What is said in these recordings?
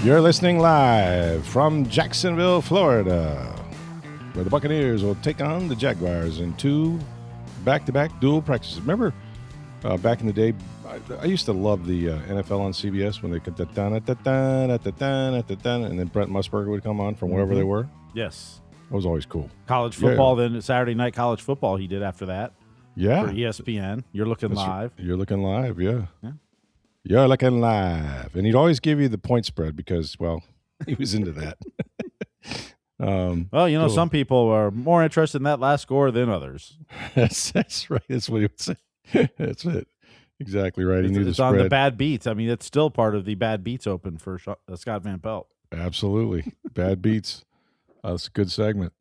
You're listening live from Jacksonville, Florida, where the Buccaneers will take on the Jaguars in two back-to-back dual practices. Remember back in the day, I used to love the NFL on CBS when they could and then Brent Musburger would come on from wherever they were. Yes. That was always cool. College football, then Saturday night college football he did after that. Yeah. For ESPN. You're looking live. You're looking live, yeah. You're looking live. And he'd always give you the point spread because, well, he was into that. Well, cool. Some people are more interested in that last score than others. That's right. That's what he would say. That's it. Exactly right. He knew the spread. On the bad beats. I mean, it's still part of the bad beats open for Scott Van Pelt. Absolutely. Bad beats. That's a good segment.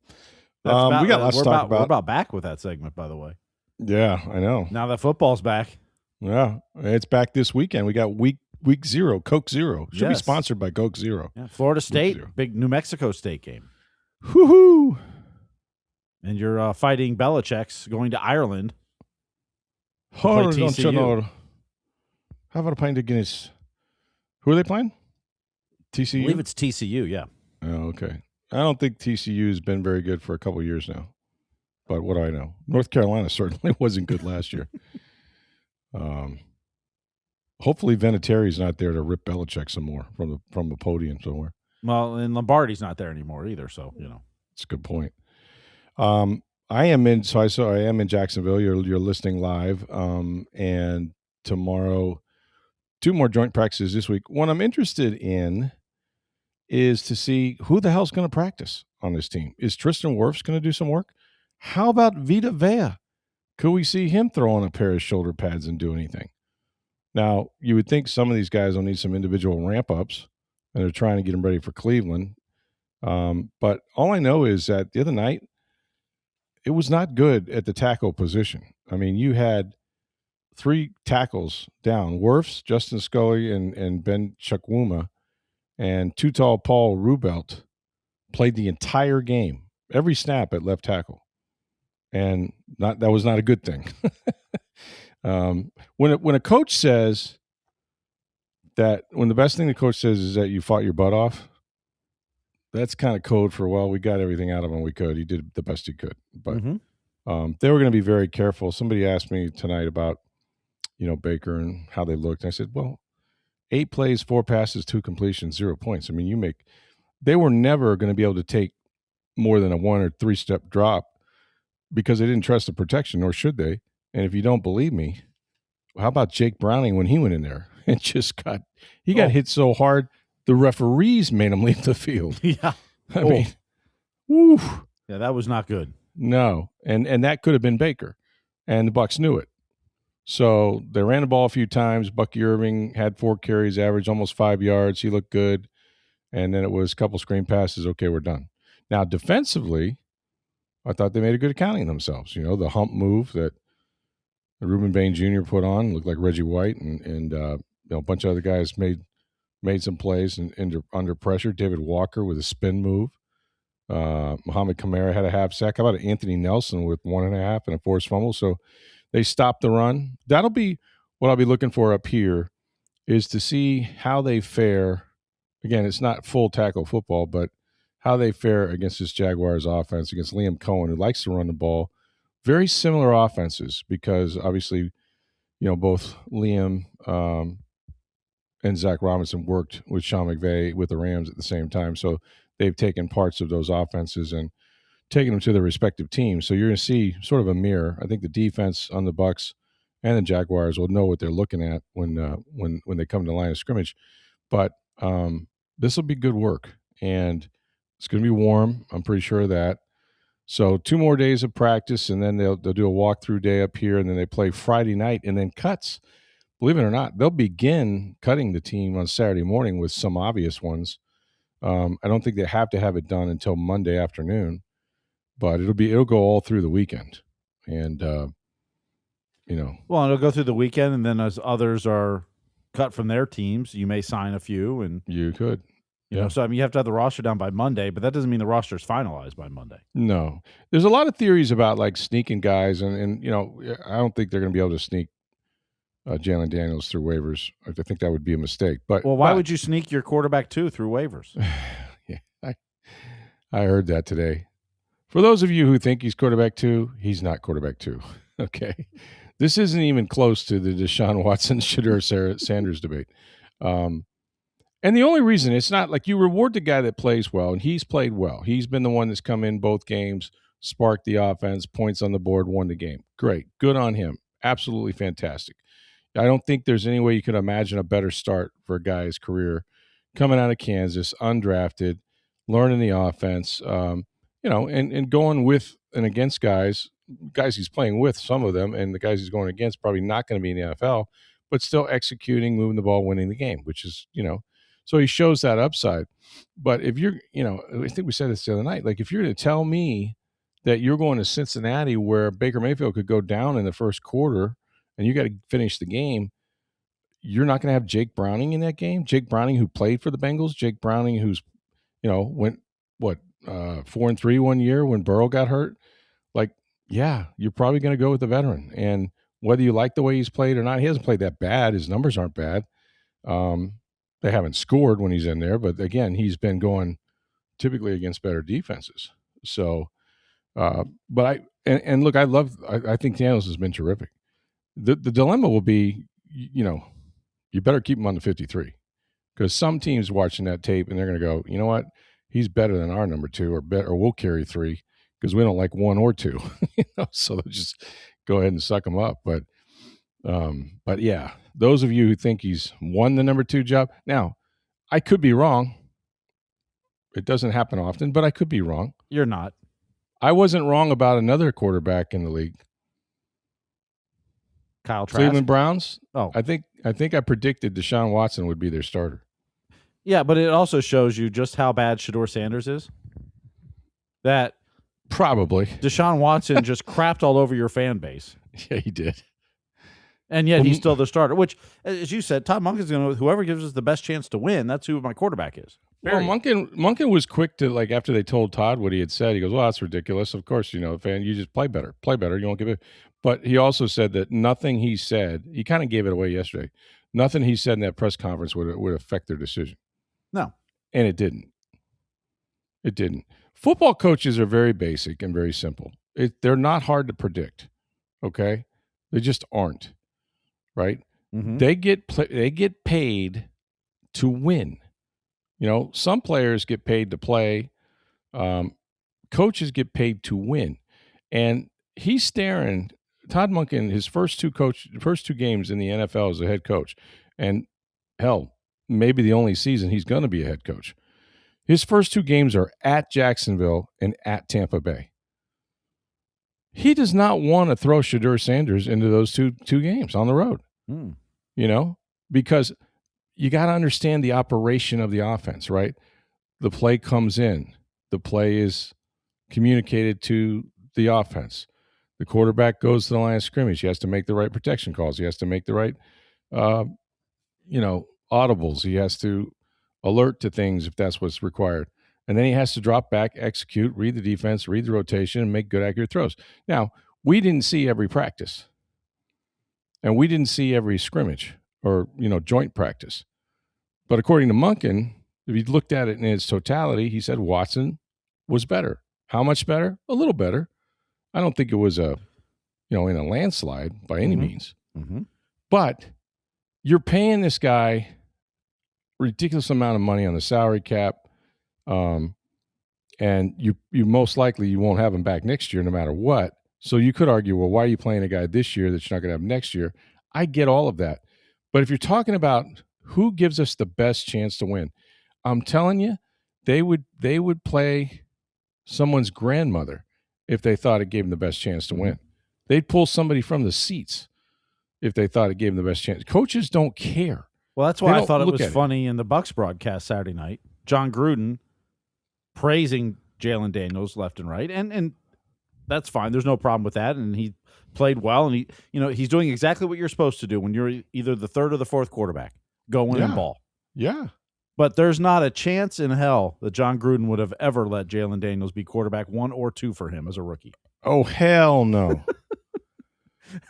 We got lots to talk about. We're about back with that segment, by the way. Yeah, I know. Now that football's back. Yeah, it's back this weekend. We got week 0, Coke Zero. Should be sponsored by Coke Zero. Yeah, Florida State, big New Mexico State game. Woohoo! And you're fighting Belichick's going to Ireland. How about a pint of Guinness? Who are they playing? TCU? I believe it's TCU, yeah. Oh, okay. I don't think TCU has been very good for a couple of years now. But what do I know? North Carolina certainly wasn't good last year. Hopefully Vinatieri's not there to rip Belichick some more from the podium somewhere. Well, and Lombardi's not there anymore either, so It's a good point. I am in Jacksonville. You're listening live. And tomorrow, 2 more joint practices this week. What I'm interested in is to see who the hell's going to practice on this team. Is Tristan Wirfs going to do some work? How about Vita Vea? Could we see him throw on a pair of shoulder pads and do anything? Now, you would think some of these guys will need some individual ramp-ups, and they're trying to get them ready for Cleveland. But all I know is that the other night, it was not good at the tackle position. I mean, you had 3 tackles down. Wirfs, Justin Scully, and Ben Chukwuma, and too tall Paul Rubelt played the entire game, every snap at left tackle. And that was not a good thing. When a coach says that, when the best thing the coach says is that you fought your butt off, that's kind of code for, well, we got everything out of him we could. He did the best he could. But they were going to be very careful. Somebody asked me tonight about, Baker and how they looked. And I said, well, 8 plays, 4 passes, 2 completions, 0 points. I mean, they were never going to be able to take more than a 1 or 3 step drop because they didn't trust the protection, nor should they. And if you don't believe me, how about Jake Browning when he went in there and just got hit so hard, the referees made him leave the field. Yeah. I mean, woo. Yeah, that was not good. No. And that could have been Baker. And the Bucs knew it. So they ran the ball a few times. Bucky Irving had 4 carries, averaged almost 5 yards. He looked good. And then it was a couple screen passes. Okay, we're done. Now, defensively, I thought they made a good accounting of themselves. The hump move that Reuben Bain Jr. put on looked like Reggie White, and a bunch of other guys made some plays under pressure. David Walker with a spin move. Mohamed Kamara had a half sack. How about Anthony Nelson with 1.5 and a forced fumble? So they stopped the run. That'll be what I'll be looking for up here, is to see how they fare. Again, it's not full tackle football, but how they fare against this Jaguars offense, against Liam Cohen, who likes to run the ball. Very similar offenses because obviously, both Liam and Zach Robinson worked with Sean McVay with the Rams at the same time. So they've taken parts of those offenses and taken them to their respective teams. So you're going to see sort of a mirror. I think the defense on the Bucs and the Jaguars will know what they're looking at when they come to the line of scrimmage. But this will be good work, and it's going to be warm. I'm pretty sure of that. So 2 more days of practice, and then they'll do a walkthrough day up here, and then they play Friday night, and then cuts. Believe it or not, they'll begin cutting the team on Saturday morning with some obvious ones. I don't think they have to have it done until Monday afternoon, but it'll go all through the weekend, and Well, it'll go through the weekend, and then as others are cut from their teams, you may sign a few, and you could. So I mean, you have to have the roster down by Monday, but that doesn't mean the roster is finalized by Monday. No, there's a lot of theories about like sneaking guys, and I don't think they're going to be able to sneak Jalon Daniels through waivers. I think that would be a mistake. But why would you sneak your quarterback 2 through waivers? Yeah, I heard that today. For those of you who think he's quarterback 2, he's not quarterback 2. Okay, this isn't even close to the Deshaun Watson Shedeur Sanders debate. And the only reason it's not like you reward the guy that plays well, and he's played well. He's been the one that's come in both games, sparked the offense, points on the board, won the game. Great. Good on him. Absolutely fantastic. I don't think there's any way you could imagine a better start for a guy's career coming out of Kansas, undrafted, learning the offense, and going with and against guys he's playing with, some of them, and the guys he's going against probably not going to be in the NFL, but still executing, moving the ball, winning the game, which is, so he shows that upside. But if you're, I think we said this the other night, like if you're going to tell me that you're going to Cincinnati where Baker Mayfield could go down in the first quarter and you got to finish the game, you're not going to have Jake Browning in that game. Jake Browning, who played for the Bengals, Jake Browning, who's, went 4-3 one year when Burrow got hurt. Like, yeah, you're probably going to go with the veteran. And whether you like the way he's played or not, he hasn't played that bad. His numbers aren't bad. They haven't scored when he's in there, but again, he's been going typically against better defenses. So, but I think Daniels has been terrific. The dilemma will be, you better keep him on the 53 because some teams watching that tape and they're going to go, you know what, he's better than our number 2 or we'll carry 3 because we don't like 1 or 2, so they'll just go ahead and suck him up. But yeah, those of you who think he's won the number 2 job, now I could be wrong. It doesn't happen often, but I could be wrong. You're not. I wasn't wrong about another quarterback in the league. Kyle Trask. Cleveland Browns. Oh, I think I predicted Deshaun Watson would be their starter. Yeah, but it also shows you just how bad Shedeur Sanders is. That probably Deshaun Watson just crapped all over your fan base. Yeah, he did. And yet he's still the starter, which, as you said, Todd Monken's going to, whoever gives us the best chance to win, that's who my quarterback is. Period. Well, Monken was quick to, like, after they told Todd what he had said, he goes, well, that's ridiculous. Of course, fan, you just play better. You won't give it. But he also said that nothing he said, he kind of gave it away yesterday, nothing he said in that press conference would affect their decision. No. And it didn't. It didn't. Football coaches are very basic and very simple. They're not hard to predict, okay? They just aren't. Right? Mm-hmm. They get paid to win. Some players get paid to play. Coaches get paid to win. And he's staring Todd Monken, his first two games in the NFL as a head coach. And hell, maybe the only season he's going to be a head coach. His first 2 games are at Jacksonville and at Tampa Bay. He does not want to throw Shedeur Sanders into those two games on the road, because you got to understand the operation of the offense, right? The play comes in. The play is communicated to the offense. The quarterback goes to the line of scrimmage. He has to make the right protection calls. He has to make the right, audibles. He has to alert to things if that's what's required. And then he has to drop back, execute, read the defense, read the rotation, and make good, accurate throws. Now, we didn't see every practice. And we didn't see every scrimmage or, joint practice. But according to Monken, if you looked at it in its totality, he said Watson was better. How much better? A little better. I don't think it was in a landslide by any means. Mm-hmm. But you're paying this guy ridiculous amount of money on the salary cap. And you most likely you won't have him back next year no matter what. So you could argue, well, why are you playing a guy this year that you're not going to have next year? I get all of that. But if you're talking about who gives us the best chance to win, I'm telling you, they would play someone's grandmother if they thought it gave them the best chance to win. They'd pull somebody from the seats if they thought it gave them the best chance. Coaches don't care. Well, that's why I thought it was funny in the Bucs broadcast Saturday night. John Gruden praising Jalon Daniels left and right, and that's fine. There's no problem with that, and he played well, and he's doing exactly what you're supposed to do when you're either the third or the fourth quarterback. Go in and ball. Yeah. But there's not a chance in hell that John Gruden would have ever let Jalon Daniels be quarterback 1 or 2 for him as a rookie. Oh, hell no.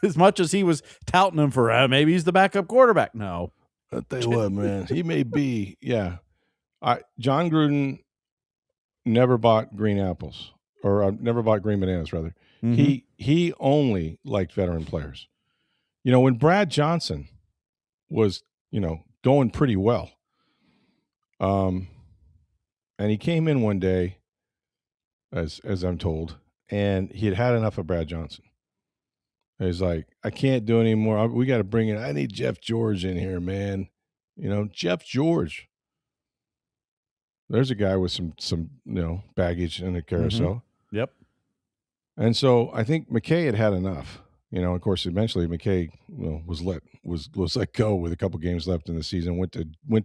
As much as he was touting him for maybe he's the backup quarterback. No. I'll tell you what, man. He may be. Yeah. John Gruden never bought green apples, or never bought green bananas, rather. Mm-hmm. He only liked veteran players. When Brad Johnson was, going pretty well, and he came in one day, as I'm told, and he had enough of Brad Johnson. He's like, I can't do anymore. We got to bring in. I need Jeff George in here, man. Jeff George. There's a guy with some baggage in the carousel. Mm-hmm. Yep. And so I think McKay had enough. Of course, eventually McKay was let go with a couple games left in the season. Went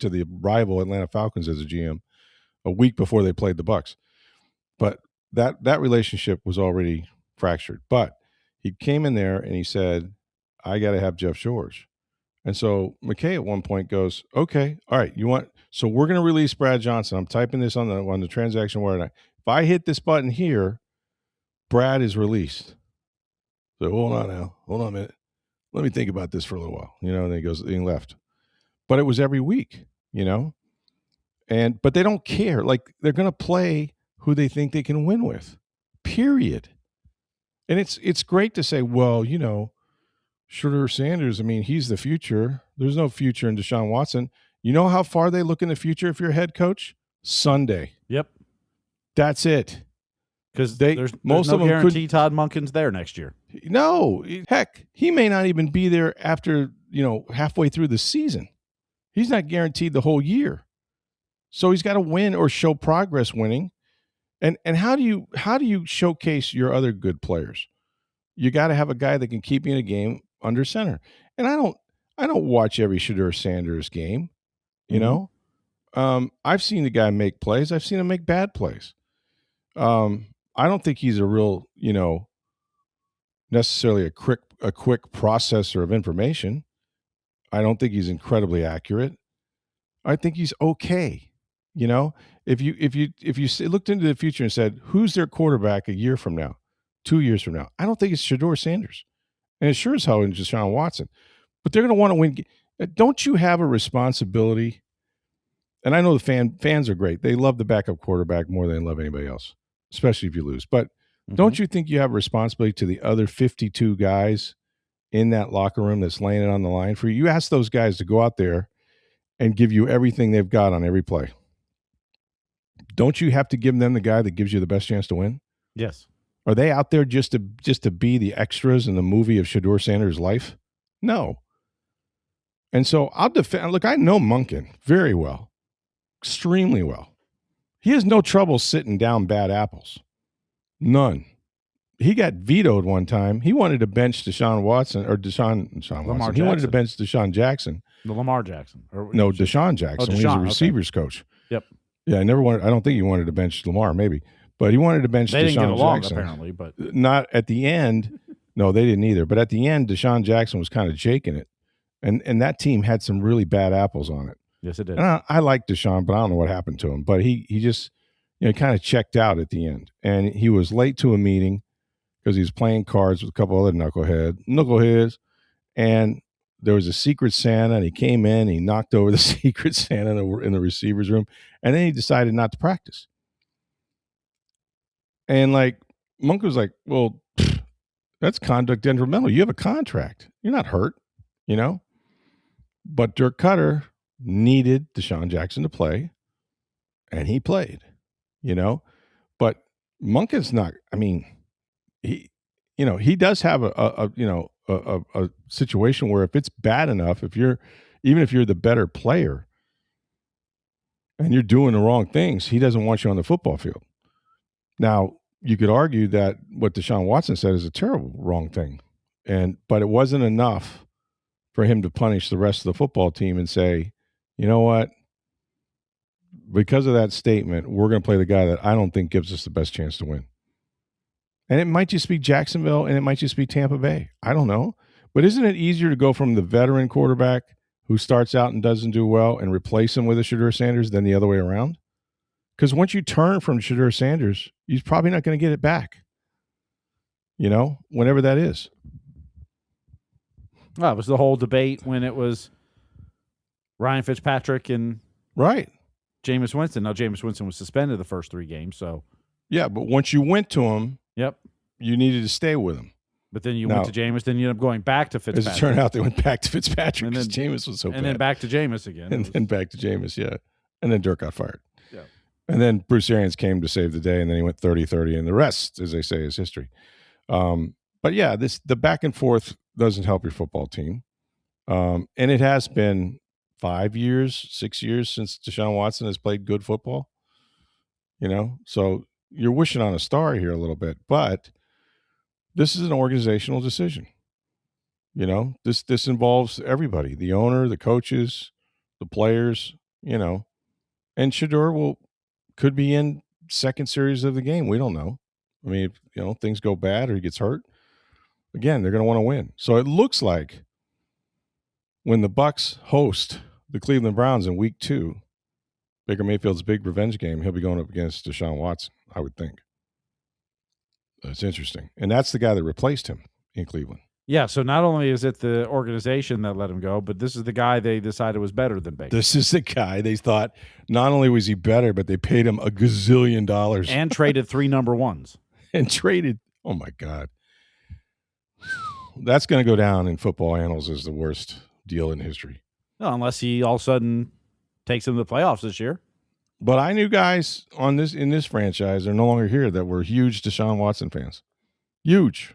to the rival Atlanta Falcons as a GM a week before they played the Bucs. But that relationship was already fractured. But he came in there and he said, I got to have Jeff George. And so McKay at one point goes, okay, all right, so we're going to release Brad Johnson. I'm typing this on the transaction wire. If I hit this button here, Brad is released. So hold on a minute. Let me think about this for a little while, and then he left. But it was every week, but they don't care. Like, they're going to play who they think they can win with, period. And it's great to say, well, Shedeur Sanders, I mean, he's the future. There's no future in Deshaun Watson. You know how far they look in the future if you're a head coach? Sunday. Yep. That's it. Because there's most no of them guarantee Todd Monken's there next year. No. Heck, he may not even be there after, halfway through the season. He's not guaranteed the whole year. So he's got to win or show progress winning. And how do you showcase your other good players? You got to have a guy that can keep you in a game under center. And I don't watch every Shedeur Sanders game, I've seen the guy make plays. I've seen him make bad plays. I don't think he's a real, necessarily a quick processor of information. I don't think he's incredibly accurate. I think he's okay. If you looked into the future and said, who's their quarterback a year from now, 2 years from now, I don't think it's Shedeur Sanders. And it sure as hell is Deshaun Watson. But they're going to want to win. Don't you have a responsibility? And I know the fans are great. They love the backup quarterback more than they love anybody else, especially if you lose. But don't you think you have a responsibility to the other 52 guys in that locker room that's laying it on the line for you? You ask those guys to go out there and give you everything they've got on every play. Don't you have to give them the guy that gives you the best chance to win? Yes. Are they out there just to be the extras in the movie of Shedeur Sanders' life? No. And so I'll defend. Look, I know Monken very well, extremely well. He has no trouble sitting down bad apples. None. He got vetoed one time. He wanted to bench Deshaun Watson. He wanted to bench Deshaun Jackson. Lamar Jackson. Deshaun Jackson. He's a receivers coach. Yep. Yeah, I don't think he wanted to bench Lamar, maybe. But he wanted to bench Deshaun Jackson. They didn't get along, apparently. But not at the end. No, they didn't either. But at the end, Deshaun Jackson was kind of shaking it. And that team had some really bad apples on it. Yes, it did. And I like Deshaun, but I don't know what happened to him. But he just kind of checked out at the end. And he was late to a meeting because he was playing cards with a couple other knuckleheads. And there was a Secret Santa, and he came in, he knocked over the Secret Santa in the receivers room, and then he decided not to practice. And Monk was like, well, that's conduct detrimental. You have a contract. You're not hurt, But Dirk Cutter needed Deshaun Jackson to play, and he played, But Monken's not. I mean, he does have a situation where if it's bad enough, even if you're the better player and you're doing the wrong things, he doesn't want you on the football field. Now, you could argue that what Deshaun Watson said is a terrible wrong thing, but it wasn't enough for him to punish the rest of the football team and say, you know what? Because of that statement, we're going to play the guy that I don't think gives us the best chance to win. And it might just be Jacksonville, and it might just be Tampa Bay. I don't know. But isn't it easier to go from the veteran quarterback who starts out and doesn't do well and replace him with a Shedeur Sanders than the other way around? Because once you turn from Shedeur Sanders, he's probably not going to get it back, whenever that is. Well, it was the whole debate when it was Ryan Fitzpatrick and Right. Jameis Winston. Now, Jameis Winston was suspended the first 3 games, so. Yeah, but once you went to him, Yep. you needed to stay with him. But then you went to Jameis, then you ended up going back to Fitzpatrick. As it turned out, they went back to Fitzpatrick because Jameis was so bad. And then back to Jameis again. And then back to Jameis, yeah. And then Dirk got fired. Yeah. And then Bruce Arians came to save the day, and then he went 30-30, and the rest, as they say, is history. But yeah, the back and forth doesn't help your football team. And it has been 5 years, 6 years since Deshaun Watson has played good football. So you're wishing on a star here a little bit, but this is an organizational decision. This involves everybody, the owner, the coaches, the players, and Shedeur could be in second series of the game. We don't know. I mean, if, things go bad or he gets hurt, again, they're going to want to win. So it looks like when the Bucs host the Cleveland Browns in week 2, Baker Mayfield's big revenge game, he'll be going up against Deshaun Watson, I would think. That's interesting. And that's the guy that replaced him in Cleveland. Yeah, so not only is it the organization that let him go, but this is the guy they decided was better than Baker. This is the guy they thought not only was he better, but they paid him $1 gazillion. And traded 3 number 1s. And traded, oh my God. That's going to go down in football annals as the worst deal in history. No, unless he all of a sudden takes them to the playoffs this year. But I knew guys in this franchise, they're no longer here, that were huge Deshaun Watson fans. Huge.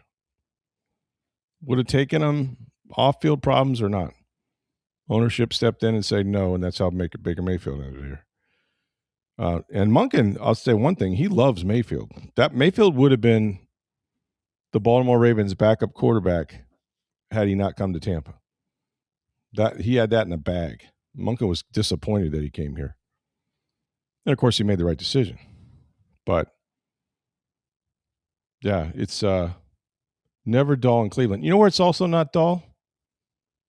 Would have taken them off-field problems or not. Ownership stepped in and said no, and that's how Baker Mayfield ended here. And Monken, I'll say one thing, he loves Mayfield. That Mayfield would have been the Baltimore Ravens' backup quarterback had he not come to Tampa. That he had that in a bag. Monken was disappointed that he came here. And, of course, he made the right decision. But, yeah, it's never dull in Cleveland. You know where it's also not dull?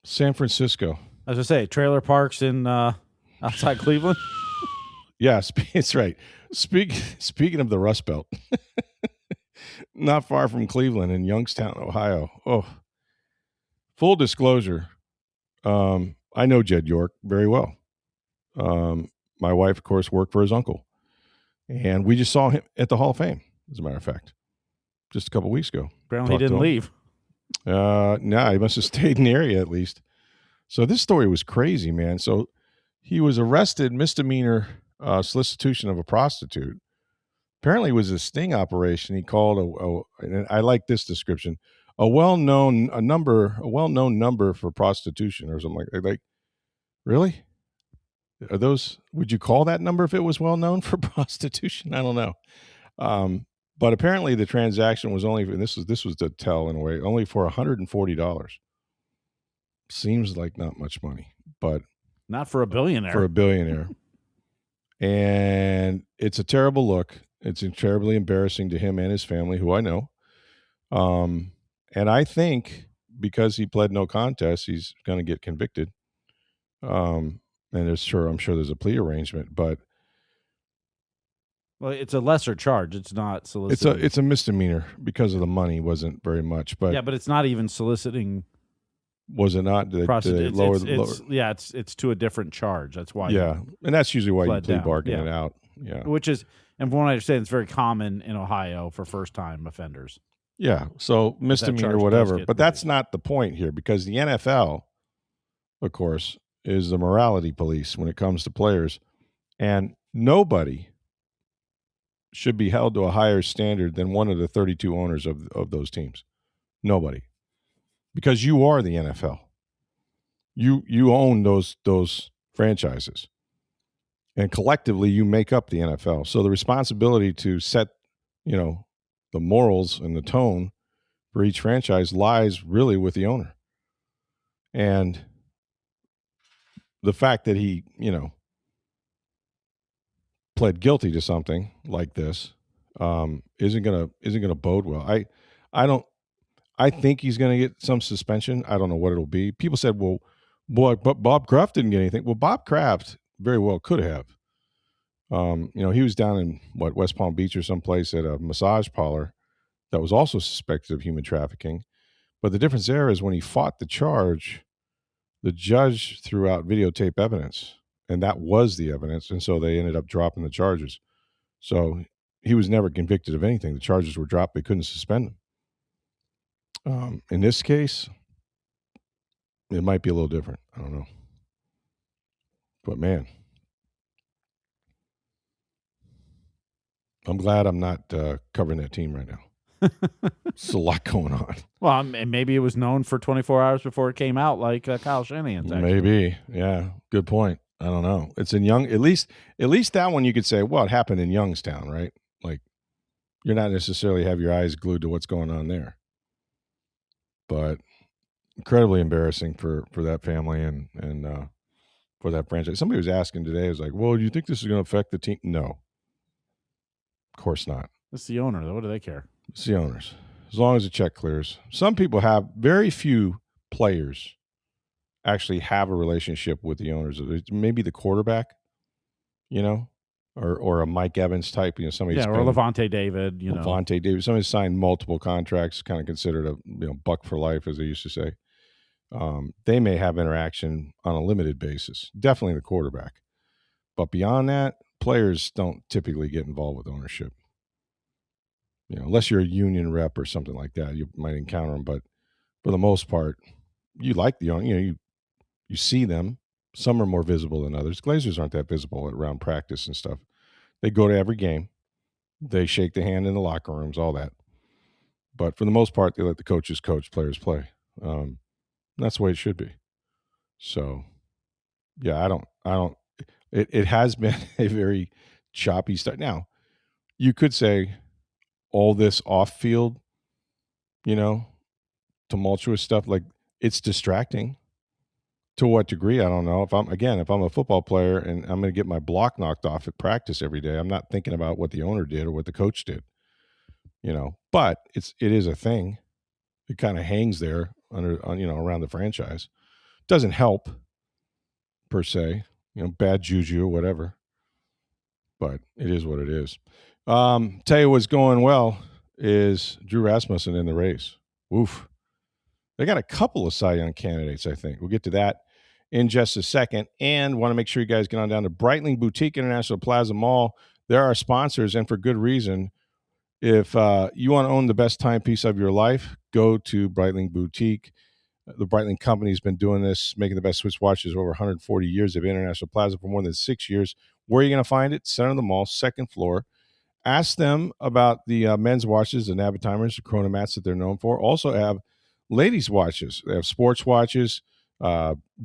San Francisco. As I say, trailer parks in outside Cleveland. Yeah, it's right. Speaking of the Rust Belt, not far from Cleveland in Youngstown, Ohio. Oh, full disclosure, I know Jed York very well. My wife, of course, worked for his uncle. And we just saw him at the Hall of Fame, as a matter of fact, just a couple weeks ago. Apparently he didn't leave. No, he must have stayed in the area at least. So this story was crazy, man. So he was arrested, misdemeanor solicitation of a prostitute. Apparently it was a sting operation. He called and I like this description, a well-known number for prostitution or something like really? Are those, would you call that number if it was well known for prostitution? I don't know. But apparently the transaction was only, and this was the tell in a way, only for $140. Seems like not much money, but not for a billionaire. For a billionaire. And it's a terrible look. It's terribly embarrassing to him and his family, who I know. And I think because he pled no contest, he's going to get convicted. And I'm sure there's a plea arrangement, but well, it's a lesser charge. It's not soliciting. It's a misdemeanor because of the money wasn't very much, but yeah, but it's not even soliciting. Was it not? Lower. Yeah, it's to a different charge. That's why. Yeah, and that's usually why you plea bargain it out. Yeah, which is, and from what I understand, it's very common in Ohio for first-time offenders. Yeah, so misdemeanor, whatever, but that's not the point here because the NFL, of course, is the morality police when it comes to players, and nobody should be held to a higher standard than one of the 32 owners of those teams. Nobody. Because you are the NFL. You own those franchises. And collectively you make up the NFL. So the responsibility to set, the morals and the tone for each franchise lies really with the owner. And the fact that he, pled guilty to something like this isn't gonna bode well. I think he's gonna get some suspension. I don't know what it'll be. People said, well, boy, but Bob Kraft didn't get anything. Well, Bob Kraft very well could have. He was down in West Palm Beach or someplace at a massage parlor that was also suspected of human trafficking. But the difference there is when he fought the charge, the judge threw out videotape evidence, and that was the evidence, and so they ended up dropping the charges. So he was never convicted of anything. The charges were dropped. They couldn't suspend him. In this case, it might be a little different. I don't know. But, man, I'm glad I'm not covering that team right now. There's a lot going on. Well, maybe it was known for 24 hours before it came out, like Kyle Shanahan's. Actually. Maybe, yeah. Good point. I don't know. It's in Young. At least that one you could say, well, it happened in Youngstown, right? Like, you're not necessarily have your eyes glued to what's going on there. But incredibly embarrassing for that family and for that franchise. Somebody was asking today, was like, well, do you think this is going to affect the team? No. Of course not. It's the owner, though. What do they care? It's the owners. As long as the check clears. Some people have, very few players actually have a relationship with the owners. Maybe the quarterback, or a Mike Evans type, somebody. Yeah, or Levante David, Levante David. Somebody signed multiple contracts, kind of considered a buck for life, as they used to say. They may have interaction on a limited basis. Definitely the quarterback. But beyond that, players don't typically get involved with ownership. Unless you're a union rep or something like that, you might encounter them. But for the most part, you like the owner. You see them. Some are more visible than others. Glazers aren't that visible around practice and stuff. They go to every game. They shake the hand in the locker rooms, all that. But for the most part, they let the coaches coach, players play. That's the way it should be. So, yeah, I don't. It has been a very choppy start. Now, you could say all this off-field, tumultuous stuff, like, it's distracting. To what degree, I don't know. If I'm a football player and I'm going to get my block knocked off at practice every day, I'm not thinking about what the owner did or what the coach did. But it is a thing. It kind of hangs there around the franchise. Doesn't help per se, bad juju or whatever. But it is what it is. Tell you what's going well is Drew Rasmussen in the race. Woof. They got a couple of Cy Young candidates, I think. We'll get to that in just a second. And want to make sure you guys get on down to Breitling Boutique International Plaza Mall. They're our sponsors, and for good reason. If you want to own the best timepiece of your life, go to Breitling Boutique. The Breitling company has been doing this, making the best Swiss watches over 140 years of International Plaza for more than 6 years. Where are you going to find it? Center of the mall, second floor. Ask them about the men's watches, the Navitimers, the Chronomats that they're known for. Also have ladies' watches. They have sports watches,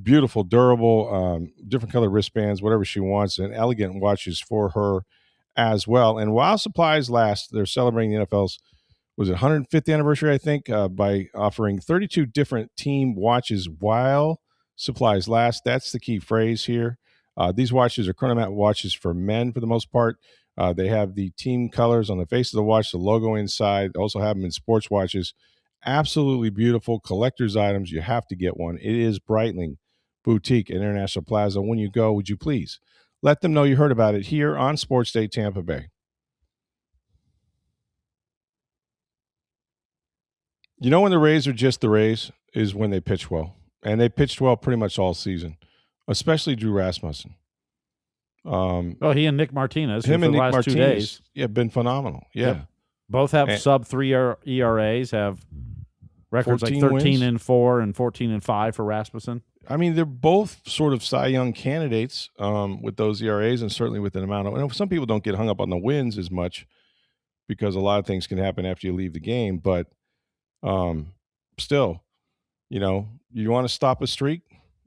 beautiful, durable, different color wristbands, whatever she wants, and elegant watches for her as well. And while supplies last, they're celebrating the NFL's, was it 105th anniversary, I think, by offering 32 different team watches while supplies last. That's the key phrase here. These watches are Chronomat watches for men for the most part. They have the team colors on the face of the watch, the logo inside. They also have them in sports watches. Absolutely beautiful collector's items. You have to get one. It is Breitling Boutique at International Plaza. When you go, would you please let them know you heard about it here on Sports Day Tampa Bay. When the Rays are just the Rays is when they pitch well. And they pitched well pretty much all season, especially Drew Rasmussen. He and Nick Martinez. Him and Nick last Martinez, 2 days. Yeah, been phenomenal. Yeah. Yep. Both have sub-3 ERAs, have records like 13-4 and 14-5 for Rasmussen. I mean, they're both sort of Cy Young candidates with those ERAs, and certainly with an amount of. Some people don't get hung up on the wins as much because a lot of things can happen after you leave the game. But still, you want to stop a streak,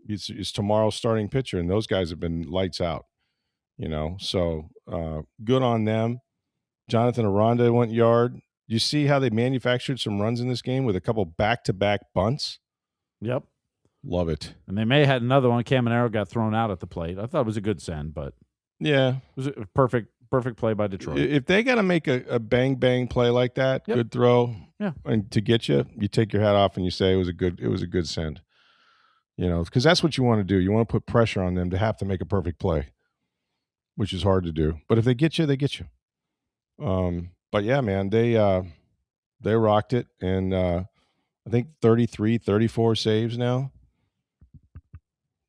it's tomorrow's starting pitcher, and those guys have been lights out. So good on them. Jonathan Aranda went yard. You see how they manufactured some runs in this game with a couple back-to-back bunts? Yep. Love it. And they may have had another one. Caminero got thrown out at the plate. I thought it was a good send, but yeah, it was a perfect play by Detroit. If they got to make a bang play like that, yep. Good throw, yeah, and to get you take your hat off and you say it was a good send. Because that's what you want to do. You want to put pressure on them to have to make a perfect play, which is hard to do. But if they get you, they get you. But yeah, man, they rocked it, and I think 33, 34 saves now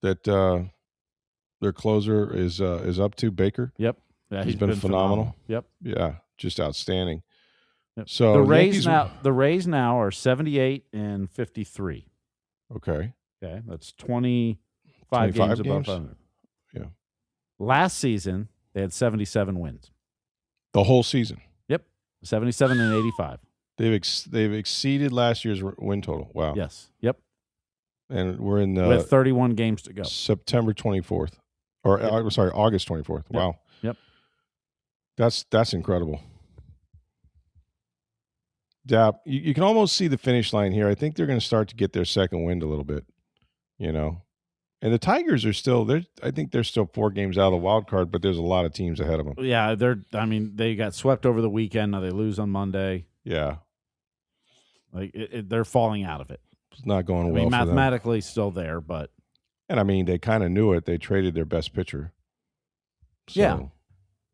that their closer is up to Baker. Yep. Yeah, he's been phenomenal. Yep. Yeah, just outstanding. Yep. So the Rays now are 78 and 53. Okay. Okay, that's 25 games above 500. Yeah. Last season they had 77 wins. The whole season. Yep, 77 and 85. They've exceeded last year's win total. Wow. Yes. Yep. And we're in with 31 games to go. September 24th, or sorry, August 24th. Yep. Wow. Yep. That's incredible. Yeah, you can almost see the finish line here. I think they're going to start to get their second wind a little bit, and the Tigers are still there. I think they're still 4 games out of the wild card, but there's a lot of teams ahead of them. Yeah, they got swept over the weekend. Now they lose on Monday. Yeah, they're falling out of it. It's not going well. Mathematically still there, but they kind of knew it. They traded their best pitcher. So, yeah,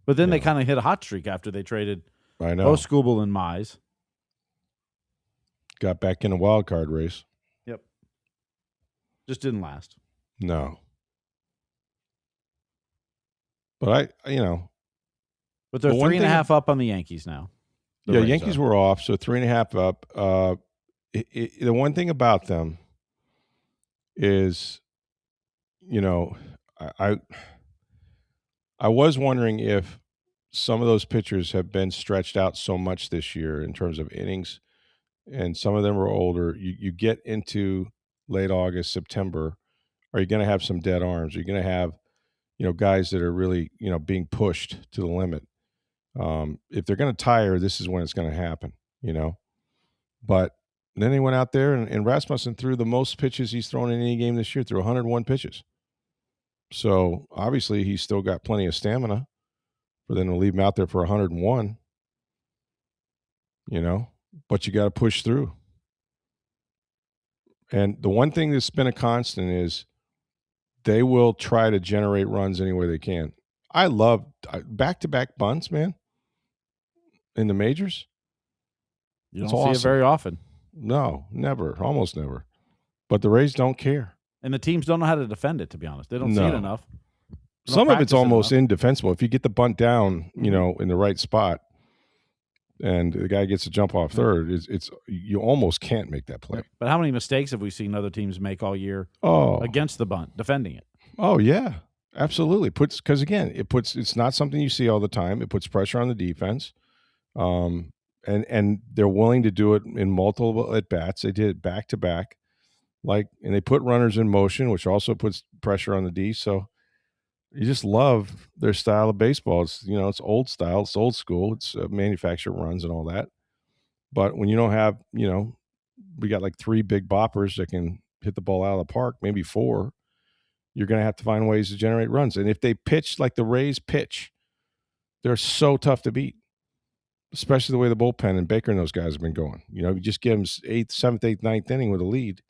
but then they kind of hit a hot streak after they traded. I know. Skubal and Mize. Got back in a wild card race. Yep. Just didn't last. No. But But they're 3.5 up on the Yankees now. Yeah, Yankees were off, so 3.5 up. The one thing about them is, I was wondering if some of those pitchers have been stretched out so much this year in terms of innings, and some of them are older. You get into late August, September, are you going to have some dead arms? Are you going to have, guys that are really, being pushed to the limit? If they're going to tire, this is when it's going to happen, But then they went out there, and Rasmussen threw the most pitches he's thrown in any game this year, threw 101 pitches. So obviously he's still got plenty of stamina for them to leave him out there for 101, but you got to push through. And the one thing that's been a constant is they will try to generate runs any way they can. I love back-to-back bunts, man, in the majors. You don't see it very often. No, never, almost never. But the Rays don't care. And the teams don't know how to defend it, to be honest. They don't see it enough. Some of it's almost indefensible. If you get the bunt down, in the right spot, and the guy gets a jump off third, it's you almost can't make that play. But how many mistakes have we seen other teams make all year against the bunt, defending it? Oh, yeah, absolutely. Because, again, it's not something you see all the time. It puts pressure on the defense. And they're willing to do it in multiple at-bats. They did it back-to-back. And they put runners in motion, which also puts pressure on the D. So you just love their style of baseball. It's, it's old style. It's old school. It's manufactured runs and all that. But when you don't have, we got like 3 big boppers that can hit the ball out of the park, maybe 4, you're going to have to find ways to generate runs. And if they pitch like the Rays pitch, they're so tough to beat, especially the way the bullpen and Baker and those guys have been going. You just give them 8th, 7th, 8th, 9th inning with a lead,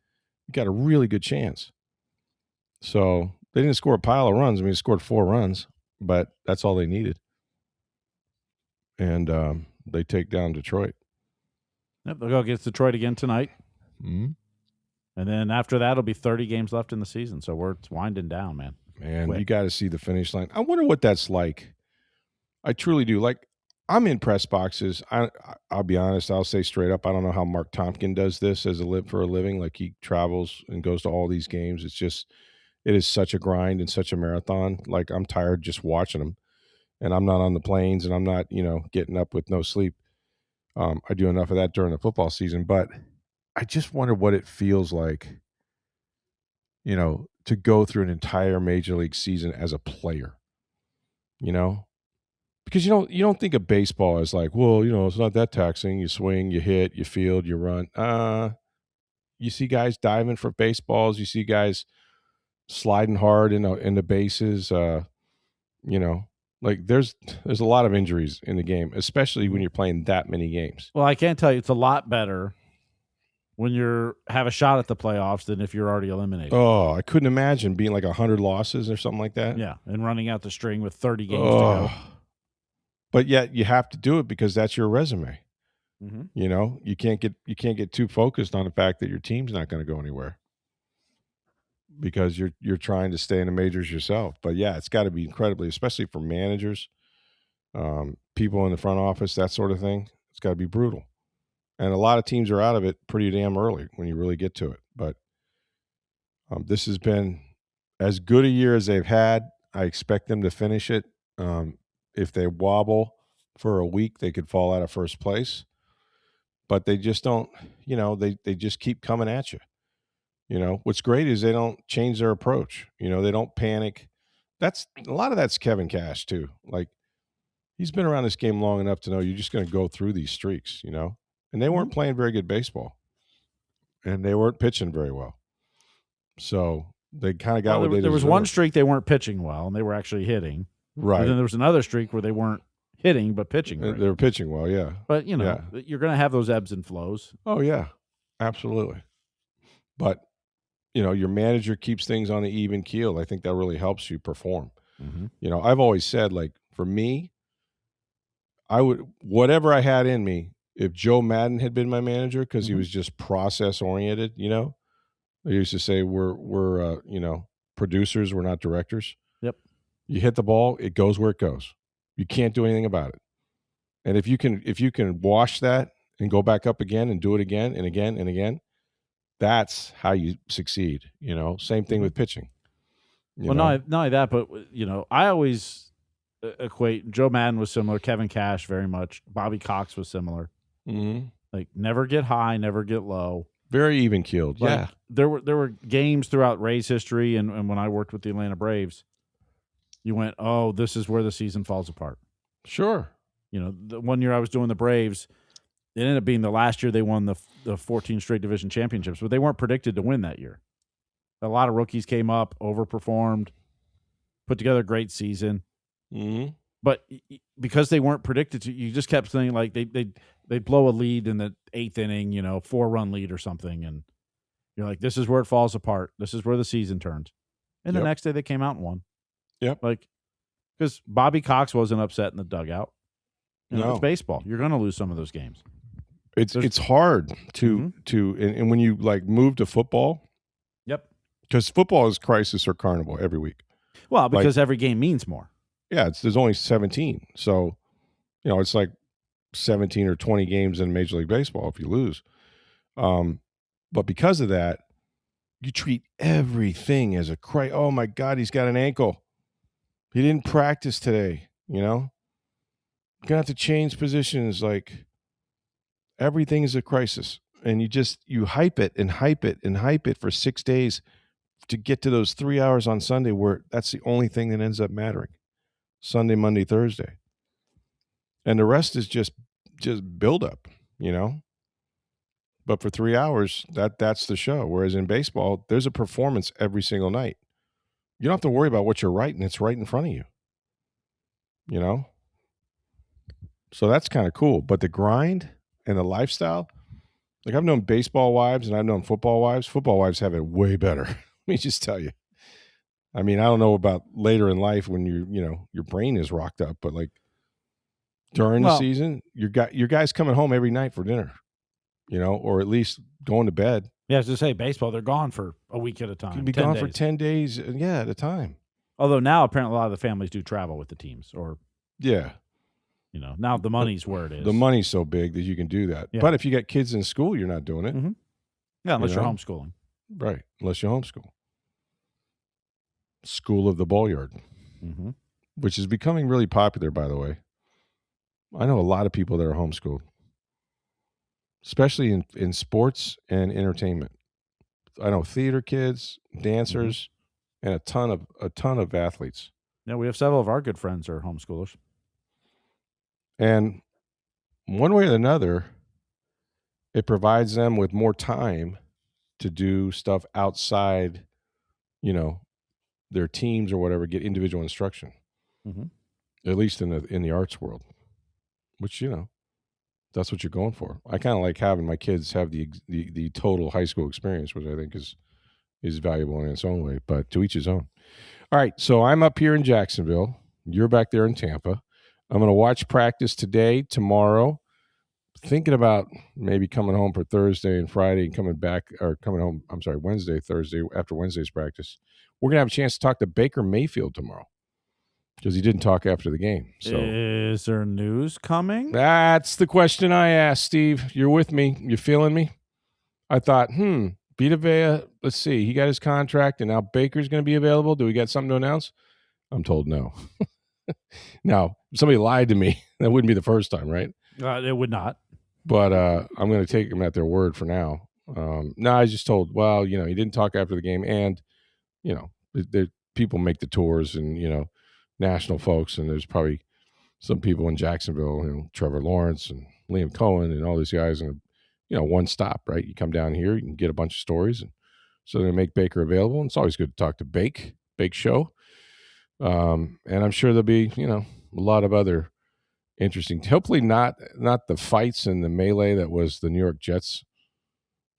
you got a really good chance. So they didn't score a pile of runs. They scored 4 runs, but that's all they needed. And they take down Detroit. Yep, they'll go against Detroit again tonight. Mm-hmm. And then after that, it'll be 30 games left in the season. So it's winding down, man. Man, you got to see the finish line. I wonder what that's like. I truly do. I'm in press boxes. I'll be honest. I'll say straight up, I don't know how Mark Tompkin does this for a living. He travels and goes to all these games. It is such a grind and such a marathon. I'm tired just watching them, and I'm not on the planes, and I'm not, getting up with no sleep. I do enough of that during the football season, but I just wonder what it feels like, to go through an entire major league season as a player, because you don't think of baseball as it's not that taxing. You swing, you hit, you field, you run. You see guys diving for baseballs. You see guys sliding hard in the bases. There's a lot of injuries in the game, especially when you're playing that many games. Well, I can't tell you, it's a lot better when you have a shot at the playoffs than if you're already eliminated. Oh, I couldn't imagine being 100 losses or something like that. Yeah, and running out the string with 30 games to go. But yet you have to do it because that's your resume. Mm-hmm. You know, you can't get too focused on the fact that your team's not going to go anywhere because you're trying to stay in the majors yourself. But yeah, it's got to be incredibly, especially for managers, people in the front office, that sort of thing. It's got to be brutal. And a lot of teams are out of it pretty damn early when you really get to it. But this has been as good a year as they've had. I expect them to finish it. If they wobble for a week, they could fall out of first place. But they just don't, you know, they just keep coming at you. You know, what's great is they don't change their approach. You know, they don't panic. That's a lot of that's Kevin Cash too. Like, he's been around this game long enough to know you're just going to go through these streaks, you know. And they weren't playing very good baseball, and they weren't pitching very well. So they kind of got what they deserved. There was one streak they weren't pitching well, and they were actually hitting. Right. And then there was another streak where they weren't hitting but pitching. Right. They were pitching well, yeah. But, you know, you're going to have those ebbs and flows. Oh, yeah, absolutely. But, you know, your manager keeps things on the even keel. I think that really helps you perform. Mm-hmm. You know, I've always said, like, for me, I would, whatever I had in me, if Joe Madden had been my manager, because he was just process oriented, you know, I used to say we're you know, producers, we're not directors. Yep. You hit the ball, it goes where it goes. You can't do anything about it. And if you can wash that and go back up again and do it again and again and again, that's how you succeed. You know, same thing with pitching. Not only that, but, you know, I always equate Joe Madden was similar, Kevin Cash very much, Bobby Cox was similar. Mm-hmm. Like, never get high, never get low. Very even keeled. Like, yeah. There were games throughout Rays history and when I worked with the Atlanta Braves, you went, oh, this is where the season falls apart. Sure. You know, the one year I was doing the Braves, it ended up being the last year they won the 14 straight division championships, but they weren't predicted to win that year. A lot of rookies came up, overperformed, put together a great season. Mm-hmm. But because they weren't predicted to, you just kept saying, like, they'd blow a lead in the 8th inning, you know, 4-run lead or something, and you're like, this is where it falls apart. This is where the season turns. And the next day they came out and won. Yep. Like, because Bobby Cox wasn't upset in the dugout. You know, no. It's baseball. You're going to lose some of those games. It's hard to and when you, like, move to football. Yep. Because football is crisis or carnival every week. Well, because every game means more. Yeah, there's only 17. So, you know, it's like 17 or 20 games in Major League Baseball if you lose. But because of that, you treat everything as a crisis. Oh, my God, he's got an ankle. He didn't practice today, you know? You're going to have to change positions. Like, everything is a crisis. And you hype it and hype it and hype it for 6 days to get to those 3 hours on Sunday where that's the only thing that ends up mattering. Sunday, Monday, Thursday. And the rest is just build up, you know? But for 3 hours, that's the show. Whereas in baseball, there's a performance every single night. You don't have to worry about what you're writing. It's right in front of you. You know? So that's kind of cool. But the grind and the lifestyle, like, I've known baseball wives and I've known football wives. Football wives have it way better. Let me just tell you. I mean, I don't know about later in life when your brain is rocked up, but, like, during the season, your guys coming home every night for dinner, you know, or at least going to bed. Yeah, I was to say, baseball, they're gone for a week at a time. Could be gone for 10 days, at a time. Although now apparently a lot of the families do travel with the teams, or you know, now the money's where it is. The money's so big that you can do that. Yeah. But if you got kids in school, you're not doing it. Mm-hmm. Yeah, unless you're homeschooling. Right, unless you homeschool. School of the Ball-Yard, which is becoming really popular, by the way. I know a lot of people that are homeschooled, especially in sports and entertainment. I know theater kids, dancers, and a ton of athletes. Yeah, we have several of our good friends are homeschoolers. And one way or another, it provides them with more time to do stuff outside, you know, their teams or whatever, get individual instruction, at least in the arts world, which, you know, that's what you're going for. I kind of like having my kids have the total high school experience, which I think is valuable in its own way, but to each his own. All right, so I'm up here in Jacksonville. You're back there in Tampa. I'm going to watch practice today, tomorrow, thinking about maybe coming home for Thursday and Friday and coming home, Wednesday, Thursday, after Wednesday's practice. We're going to have a chance to talk to Baker Mayfield tomorrow because he didn't talk after the game. So, is there news coming? That's the question I asked, Steve. You're with me. You feeling me? I thought, Vita Vea, let's see. He got his contract, and now Baker's going to be available. Do we got something to announce? I'm told no. Now, if somebody lied to me, that wouldn't be the first time, right? It would not. But I'm going to take them at their word for now. No, I was just told, well, he didn't talk after the game. And, the people make the tours and, national folks. And there's probably some people in Jacksonville, Trevor Lawrence and Liam Cohen and all these guys. And, one stop, right? You come down here, you can get a bunch of stories. And so they're going to make Baker available. And it's always good to talk to Bake Show. And I'm sure there'll be, a lot of other interesting, hopefully not the fights and the melee that was the New York Jets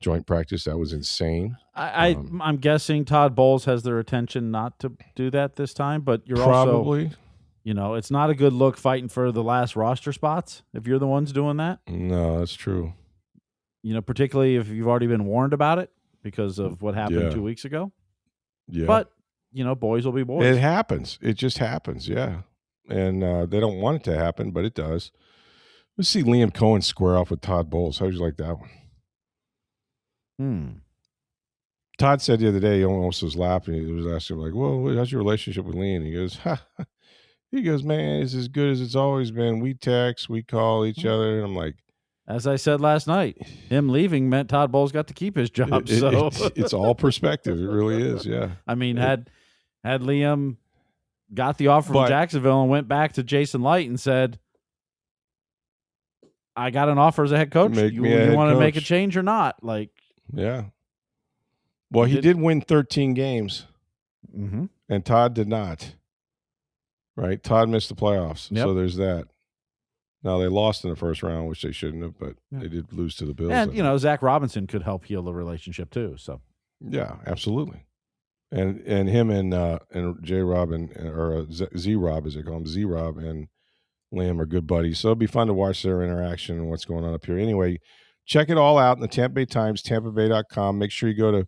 joint practice. That was insane. I'm guessing Todd Bowles has their attention not to do that this time, but you're probably, also, it's not a good look fighting for the last roster spots if you're the ones doing that. No, that's true. Particularly if you've already been warned about it because of what happened 2 weeks ago. Yeah. But, boys will be boys. It happens. It just happens, yeah. And they don't want it to happen, but it does. Let's see Liam Cohen square off with Todd Bowles. How'd you like that one? Todd said the other day, he almost was laughing. He was asking, like, well, how's your relationship with Liam? He goes, man, it's as good as it's always been. We text, we call each other. And I'm like, as I said last night, him leaving meant Todd Bowles got to keep his job. It's all perspective. It really is, yeah. I mean, had Liam got the offer from Jacksonville and went back to Jason Light and said, I got an offer as a head coach. You want to make a change or not? Yeah. Well, he did win 13 games, and Todd did not. Right? Todd missed the playoffs, so there's that. Now, they lost in the first round, which they shouldn't have, but they did lose to the Bills. And, Zach Robinson could help heal the relationship, too. So, yeah, absolutely. And him and J-Rob or Z-Rob, as they call him, Z-Rob and Liam are good buddies. So it'll be fun to watch their interaction and what's going on up here. Anyway, check it all out in the Tampa Bay Times, tampabay.com. Make sure you go to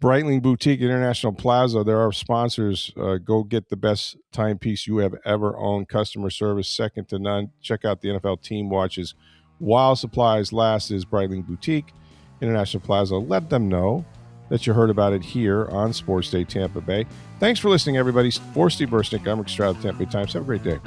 Breitling Boutique International Plaza. They're our sponsors. Go get the best timepiece you have ever owned. Customer service second to none. Check out the NFL team watches while supplies last. Is Breitling Boutique International Plaza. Let them know that you heard about it here on Sports Day Tampa Bay. Thanks for listening, everybody. For Steve Versnick, I'm Rick Stroud of the Tampa Bay Times. Have a great day.